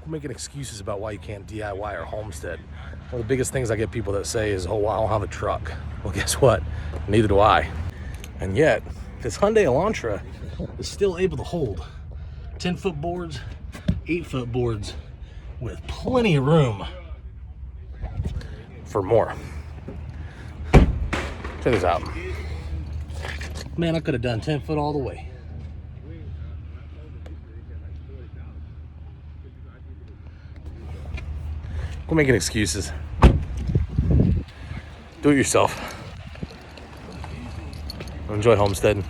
making excuses about why you can't DIY or homestead. One of the biggest things I get people that say is, oh, well, I don't have a truck. Well, guess what? Neither do I. And yet, this Hyundai Elantra is still able to hold 10-foot boards, 8-foot boards with plenty of room for more. Check this out. Man, I could have done 10 foot all the way. Quit making excuses. Do it yourself. Enjoy homesteading.